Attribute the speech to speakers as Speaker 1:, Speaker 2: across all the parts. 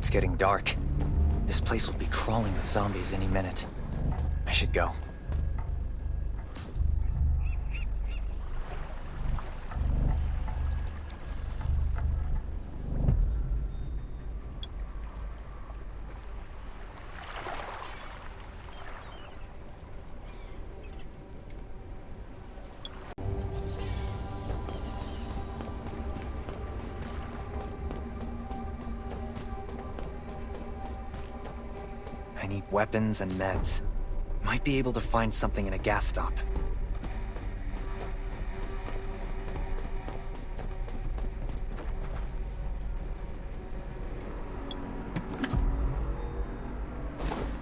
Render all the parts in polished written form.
Speaker 1: It's getting dark. This place will be crawling with zombies any minute. I should go. I need weapons and meds. Might be able to find something in a gas stop.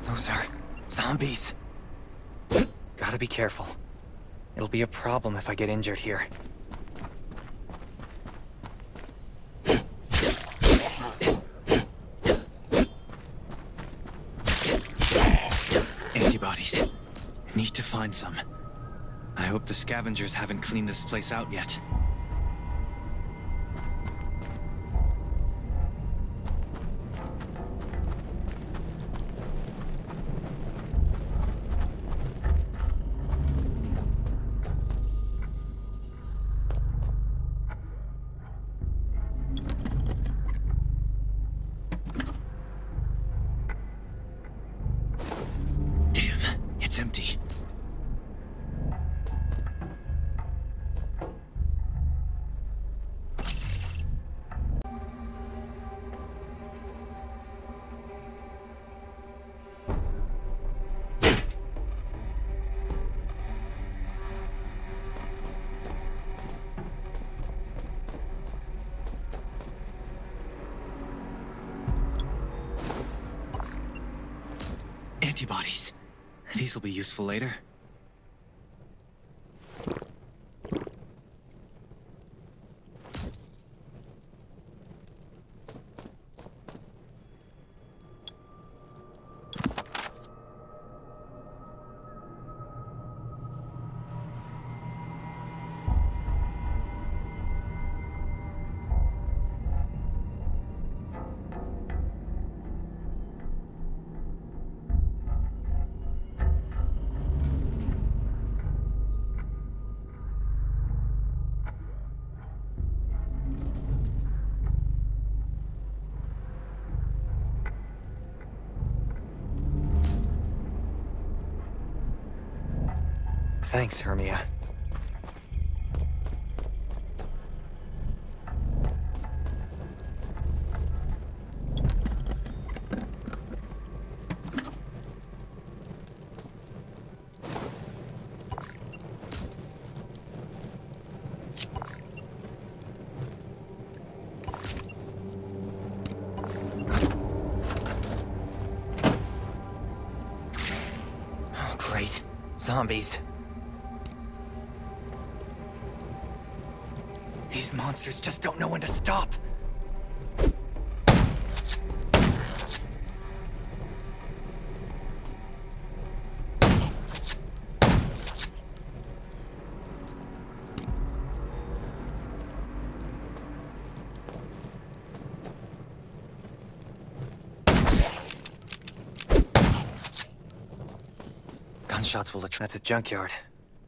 Speaker 1: Those are zombies. Gotta be careful. It'll be a problem if I get injured here. Antibodies. Need to find some. I hope the scavengers haven't cleaned this place out yet. Antibodies. These will be useful later. Thanks, Hermia. Oh, great. Zombies. These monsters just don't know when to stop. Gunshots will attract. That's a junkyard.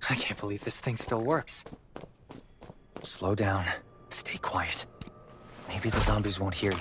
Speaker 1: I can't believe this thing still works. Slow down. Stay quiet. Maybe the zombies won't hear you.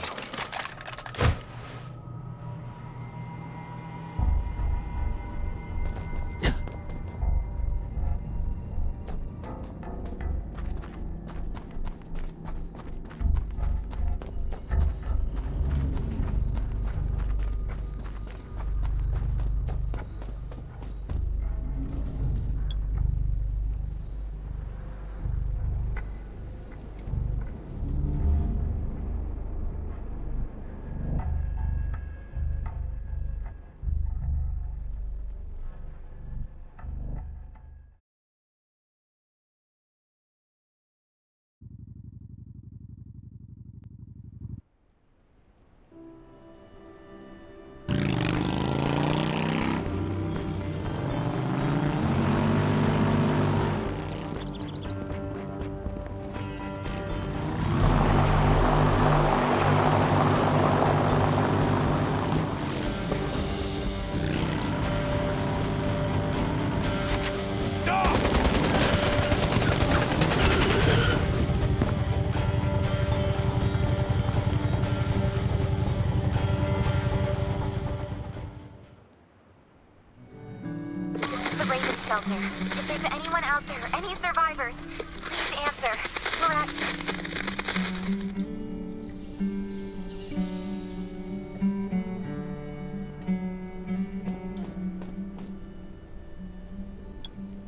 Speaker 2: Shelter. If there's anyone out there, any survivors, please answer. We're at...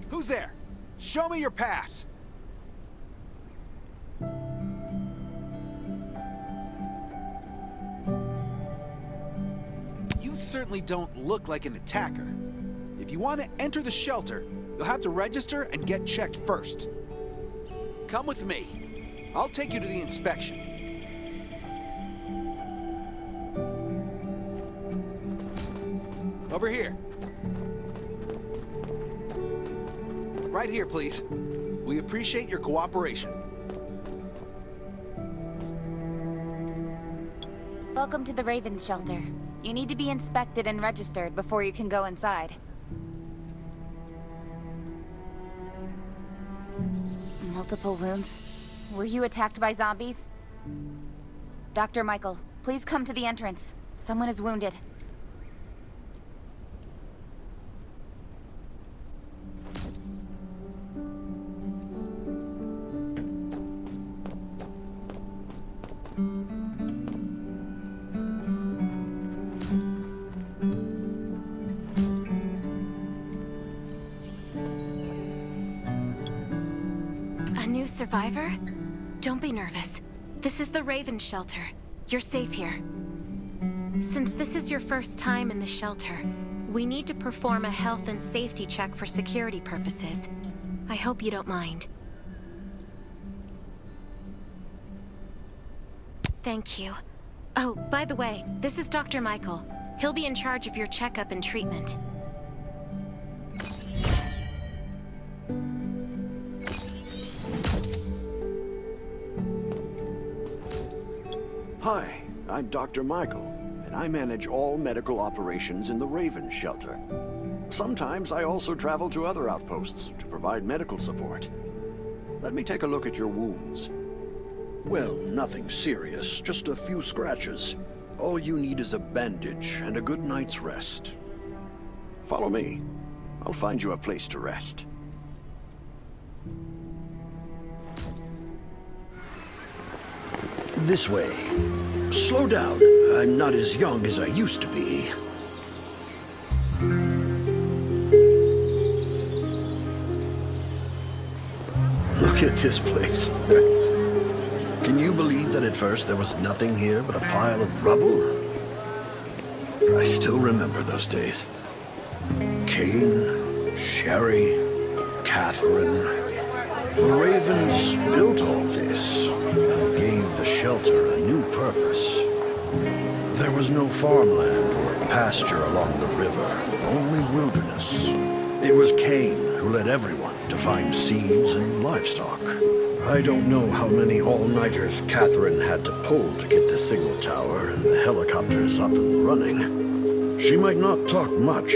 Speaker 3: Who's there? Show me your pass. You certainly don't look like an attacker. If you want to enter the shelter, you'll have to register and get checked first. Come with me. I'll take you to the inspection. Over here. Right here, please. We appreciate your cooperation.
Speaker 2: Welcome to the Raven Shelter. You need to be inspected and registered before you can go inside. Multiple wounds. Were you attacked by zombies? Dr. Michael, please come to the entrance. Someone is wounded.
Speaker 4: Survivor? Don't be nervous. This is the Raven Shelter. You're safe here. Since this is your first time in the shelter, We need to perform a health and safety check for security purposes. I hope you don't mind. Thank you. Oh, by the way, this is Dr. Michael. He'll be in charge of your checkup and treatment.
Speaker 5: Hi, I'm Dr. Michael, and I manage all medical operations in the Raven shelter. Sometimes I also travel to other outposts to provide medical support. Let me take a look at your wounds. Well, nothing serious, just a few scratches. All you need is a bandage and a good night's rest. Follow me. I'll find you a place to rest. This way. Slow down. I'm not as young as I used to be. Look at this place. Can you believe that at first there was nothing here but a pile of rubble? I still remember those days. Kane, Sherry, Catherine. The Ravens built all this and gave the shelter a new purpose. There was no farmland or pasture along the river, only wilderness. It was Kane who led everyone to find seeds and livestock. I don't know how many all-nighters Catherine had to pull to get the signal tower and the helicopters up and running. She might not talk much,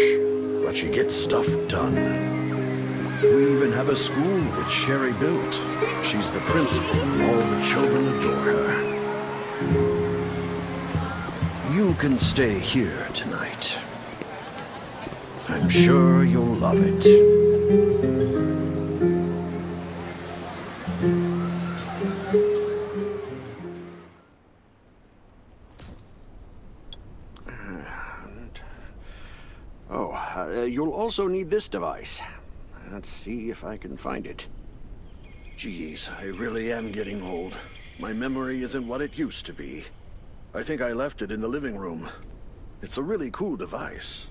Speaker 5: but she gets stuff done. We even have a school which Sherry built. She's the principal, and all the children adore her. You can stay here tonight. I'm sure you'll love it. You'll also need this device. Let's see if I can find it. Geez, I really am getting old. My memory isn't what it used to be. I think I left it in the living room. It's a really cool device.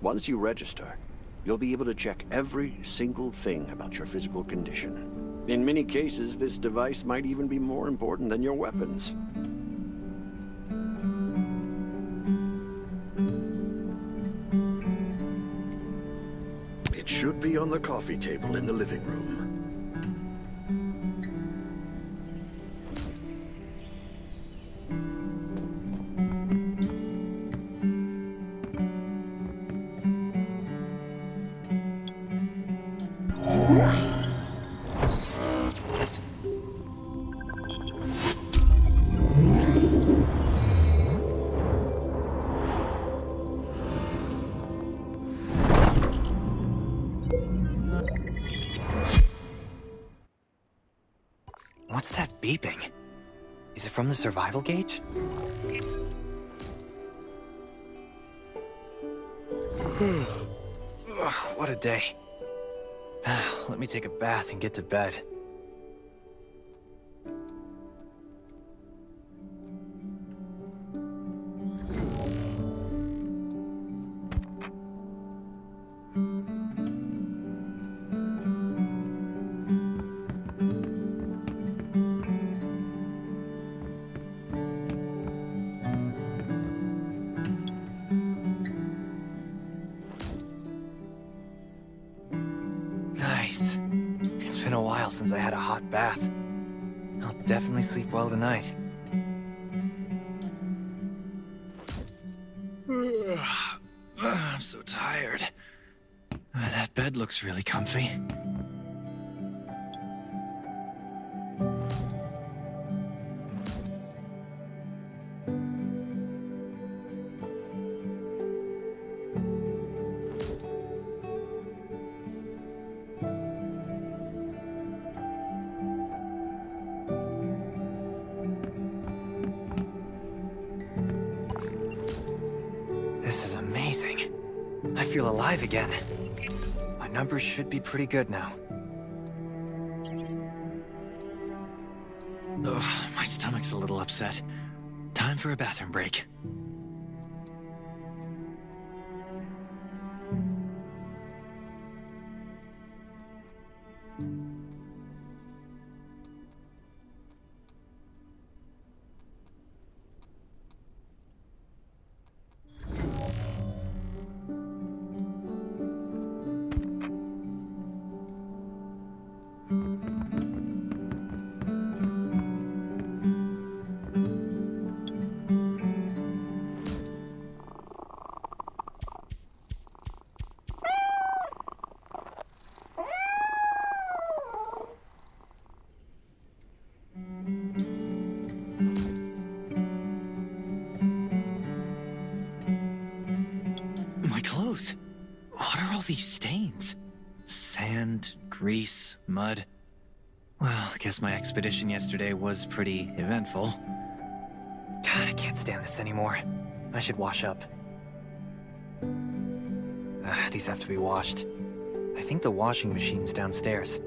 Speaker 5: Once you register, you'll be able to check every single thing about your physical condition. In many cases, this device might even be more important than your weapons. It should be on the coffee table in the living room.
Speaker 1: What's that beeping? Is it from the survival gauge? Ugh, what a day. Let me take a bath and get to bed. Nice. It's been a while since I had a hot bath. I'll definitely sleep well tonight. I'm so tired. That bed looks really comfy. This is amazing. I feel alive again. My numbers should be pretty good now. Ugh, my stomach's a little upset. Time for a bathroom break. all these stains? Sand, grease, mud. Well, I guess my expedition yesterday was pretty eventful. God, I can't stand this anymore. I should wash up. These have to be washed. I think the washing machine's downstairs.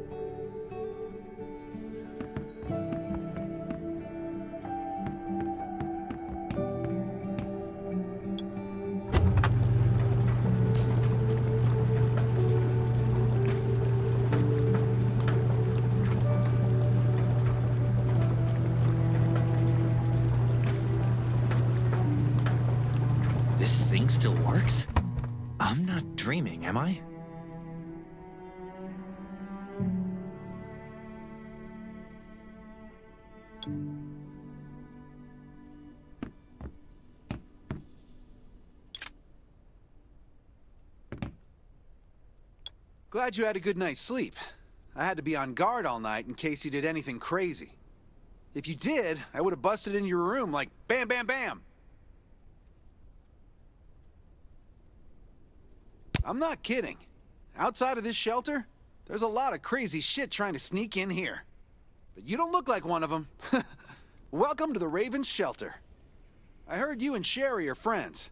Speaker 1: This thing still works? I'm not dreaming, am I?
Speaker 3: Glad you had a good night's sleep. I had to be on guard all night in case you did anything crazy. If you did, I would have busted in your room like bam, bam, bam. I'm not kidding. Outside of this shelter, there's a lot of crazy shit trying to sneak in here. But you don't look like one of them. Welcome to the Raven's shelter. I heard you and Sherry are friends.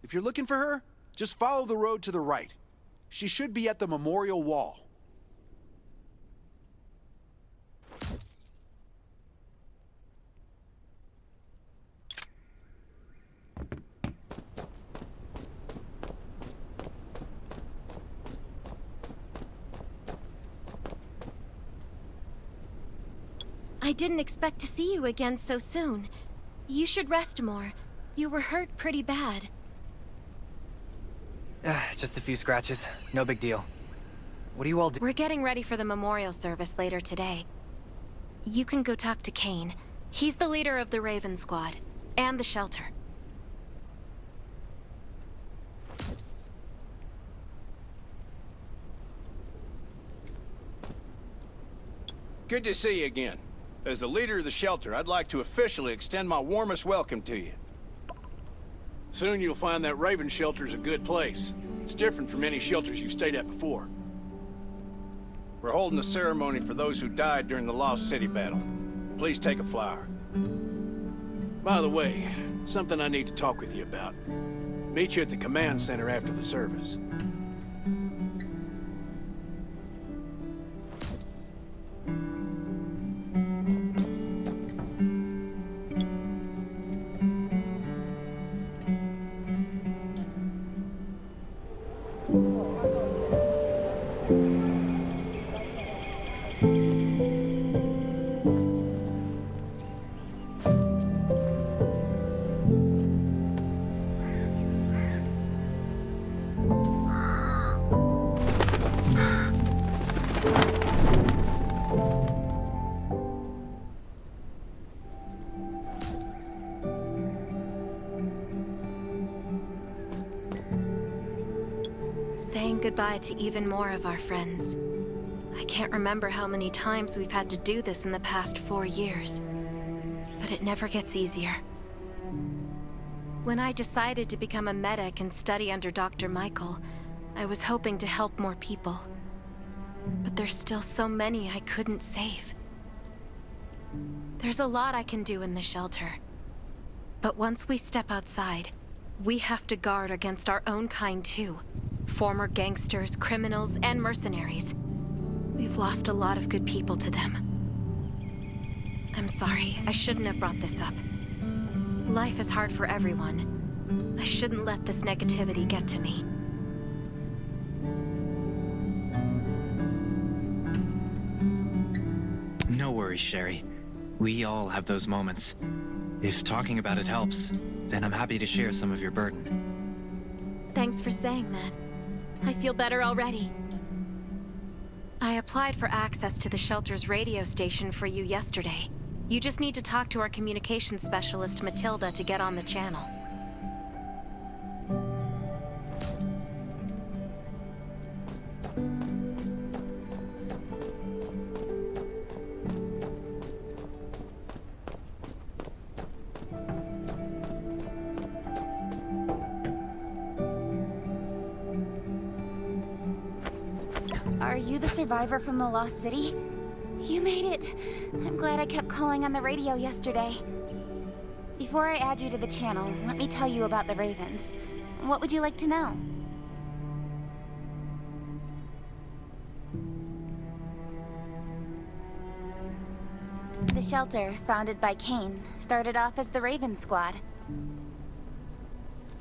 Speaker 3: If you're looking for her, just follow the road to the right. She should be at the memorial wall.
Speaker 4: I didn't expect to see you again so soon. You should rest more. You were hurt pretty bad.
Speaker 1: Just a few scratches. No big deal. What do you all do?
Speaker 4: We're getting ready for the memorial service later today. You can go talk to Kane. He's the leader of the Raven Squad, and the shelter.
Speaker 6: Good to see you again. As the leader of the shelter, I'd like to officially extend my warmest welcome to you. Soon you'll find that Raven shelter's a good place. It's different from any shelters you've stayed at before. We're holding a ceremony for those who died during the Lost City battle. Please take a flower. By the way, something I need to talk with you about. Meet you at the command center after the service.
Speaker 4: Saying goodbye to even more of our friends. I can't remember how many times we've had to do this in the past 4 years, but it never gets easier. When I decided to become a medic and study under Dr. Michael, I was hoping to help more people. But there's still so many I couldn't save. There's a lot I can do in the shelter. But once we step outside, we have to guard against our own kind too. Former gangsters, criminals, and mercenaries. We've lost a lot of good people to them. I'm sorry, I shouldn't have brought this up. Life is hard for everyone. I shouldn't let this negativity get to me.
Speaker 1: No worries, Sherry. We all have those moments. If talking about it helps, then I'm happy to share some of your burden.
Speaker 4: Thanks for saying that. I feel better already. I applied for access to the shelter's radio station for you yesterday. You just need to talk to our communications specialist, Matilda, to get on the channel.
Speaker 2: you the survivor from the Lost City? You made it. I'm glad I kept calling on the radio yesterday. Before I add you to the channel, let me tell you about the Ravens. What would you like to know? The shelter, founded by Kane, started off as the Raven Squad.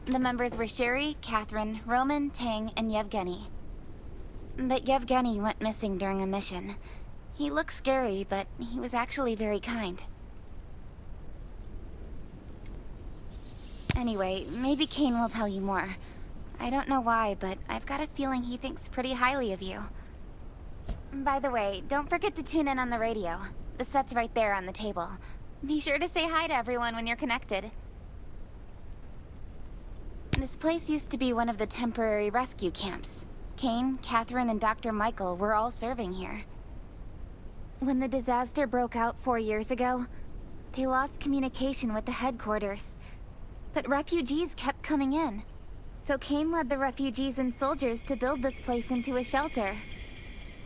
Speaker 2: The members were Sherry, Catherine, Roman, Tang, and Yevgeny. But Yevgeny went missing during a mission. He looked scary, but he was actually very kind. Anyway, maybe Kane will tell you more. I don't know why, but I've got a feeling he thinks pretty highly of you. By the way, don't forget to tune in on the radio. The set's right there on the table. Be sure to say hi to everyone when you're connected. This place used to be one of the temporary rescue camps. Kane, Catherine, and Dr. Michael were all serving here. When the disaster broke out 4 years ago, they lost communication with the headquarters. But refugees kept coming in. So Kane led the refugees and soldiers to build this place into a shelter.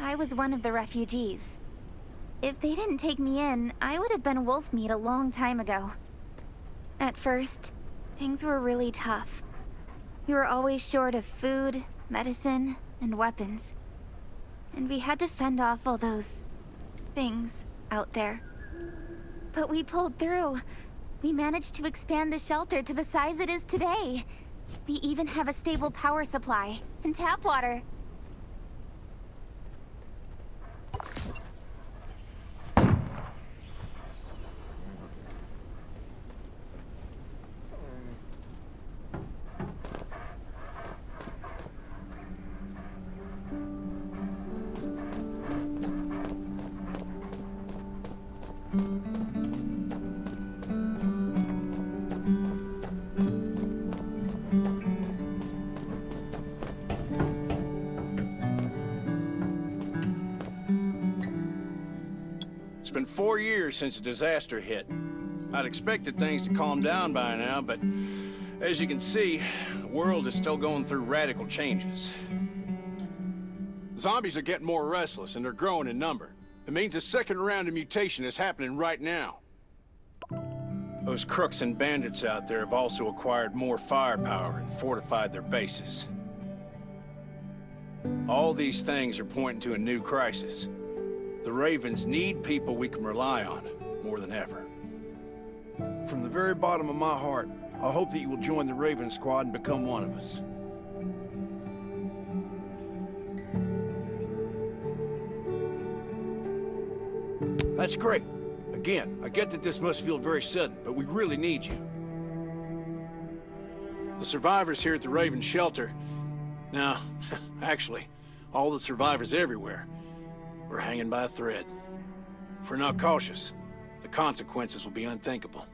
Speaker 2: I was one of the refugees. If they didn't take me in, I would have been wolf meat a long time ago. At first, things were really tough. We were always short of food, medicine, and weapons. And we had to fend off all those things out there. But we pulled through. We managed to expand the shelter to the size it is today. We even have a stable power supply and tap water.
Speaker 6: It's been 4 years since the disaster hit. I'd expected things to calm down by now, but as you can see, the world is still going through radical changes. Zombies are getting more restless and they're growing in number. It means a second round of mutation is happening right now. Those crooks and bandits out there have also acquired more firepower and fortified their bases. All these things are pointing to a new crisis. The Ravens need people we can rely on, more than ever.
Speaker 7: From the very bottom of my heart, I hope that you will join the Raven Squad and become one of us. That's great. Again, I get that this must feel very sudden, but we really need you.
Speaker 6: The survivors here at the Raven Shelter... No, actually, all the survivors everywhere... we're hanging by a thread. If we're not cautious, the consequences will be unthinkable.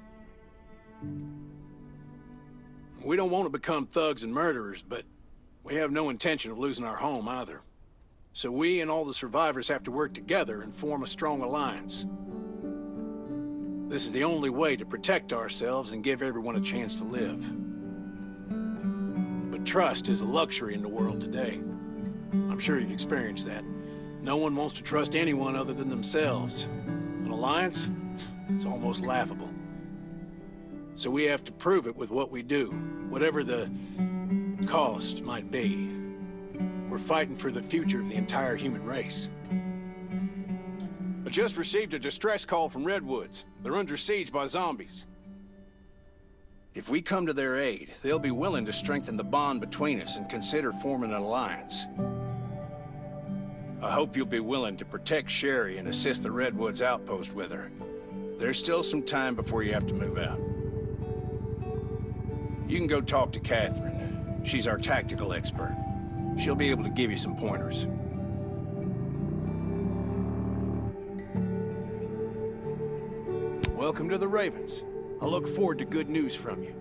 Speaker 6: We don't want to become thugs and murderers, but we have no intention of losing our home either. So we and all the survivors have to work together and form a strong alliance. This is the only way to protect ourselves and give everyone a chance to live. But trust is a luxury in the world today. I'm sure you've experienced that. No one wants to trust anyone other than themselves. An alliance? It's almost laughable. So we have to prove it with what we do, whatever the cost might be. We're fighting for the future of the entire human race. I just received a distress call from Redwoods. They're under siege by zombies. If we come to their aid, they'll be willing to strengthen the bond between us and consider forming an alliance. I hope you'll be willing to protect Sherry and assist the Redwoods outpost with her. There's still some time before you have to move out. You can go talk to Catherine. She's our tactical expert. She'll be able to give you some pointers.
Speaker 7: Welcome to the Ravens. I look forward to good news from you.